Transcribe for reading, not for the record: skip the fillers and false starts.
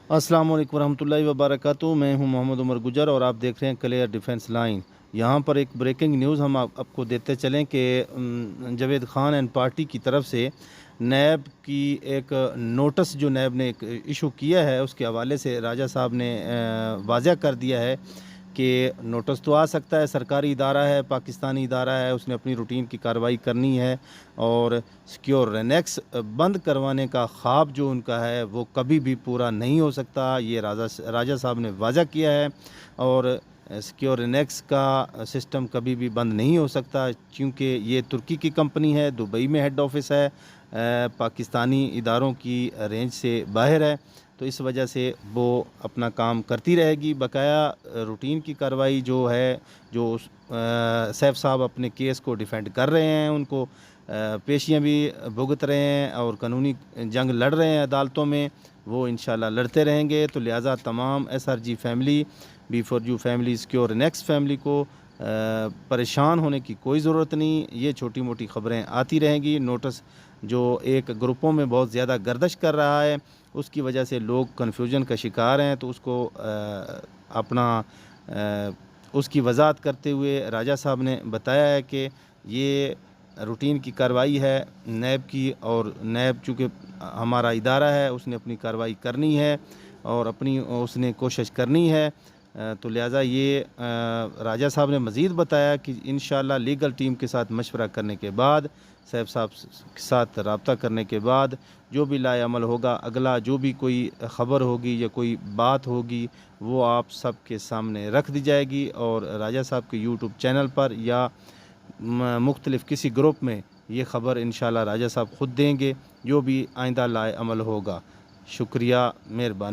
अस्सलाम वालेकुम वरहमतुल्लाहि वबरकातुहू। मैं हूं मोहम्मद उमर गुजर और आप देख रहे हैं क्लियर डिफेंस लाइन। यहां पर एक ब्रेकिंग न्यूज़ हम आपको देते चलें कि जावेद खान एंड पार्टी की तरफ से नैब की एक नोटिस जो नैब ने एक इशू किया है, उसके हवाले से राजा साहब ने वाज़ह कर दिया है कि नोटिस तो आ सकता है, सरकारी इदारा है, पाकिस्तानी इदारा है, उसने अपनी रूटीन की कार्रवाई करनी है और सिक्योर रेनेक्स बंद करवाने का ख्वाब जो उनका है वो कभी भी पूरा नहीं हो सकता। ये राजा साहब ने वाज़ा किया है और सिक्योर रेनेक्स का सिस्टम कभी भी बंद नहीं हो सकता, क्योंकि ये तुर्की की कंपनी है, दुबई में हेड ऑफिस है, पाकिस्तानी इदारों की रेंज से बाहर है। तो इस वजह से वो अपना काम करती रहेगी। बकाया रूटीन की कार्रवाई जो है, जो सैफ साहब अपने केस को डिफेंड कर रहे हैं, उनको पेशियां भी भुगत रहे हैं और कानूनी जंग लड़ रहे हैं अदालतों में, वो इंशाल्लाह लड़ते रहेंगे। तो लिहाजा तमाम SRG family, B4U family, secure next family को परेशान होने की कोई ज़रूरत नहीं। ये छोटी मोटी ख़बरें आती रहेंगी। नोटिस जो एक ग्रुपों में बहुत ज़्यादा गर्दिश कर रहा है, उसकी वजह से लोग कन्फ्यूजन का शिकार हैं। तो उसको उसकी वजाहत करते हुए राजा साहब ने बताया है कि ये रूटीन की कार्रवाई है नैब की, और नैब चूँकि हमारा इदारा है, उसने अपनी कार्रवाई करनी है और अपनी उसने कोशिश करनी है। तो लिहाजा ये राजा साहब ने मज़ीद बताया कि इंशाअल्लाह लीगल टीम के साथ मशवरा करने के बाद, सैफ साहब के साथ रब्ता करने के बाद जो भी लाए अमल होगा, अगला जो भी कोई ख़बर होगी या कोई बात होगी, वो आप सब के सामने रख दी जाएगी और राजा साहब के यूट्यूब चैनल पर या मुख्तलिफ़ किसी ग्रुप में ये ख़बर इंशाअल्लाह राजा साहब ख़ुद देंगे, जो भी आइंदा लाए अमल होगा। शुक्रिया, मेहरबानी।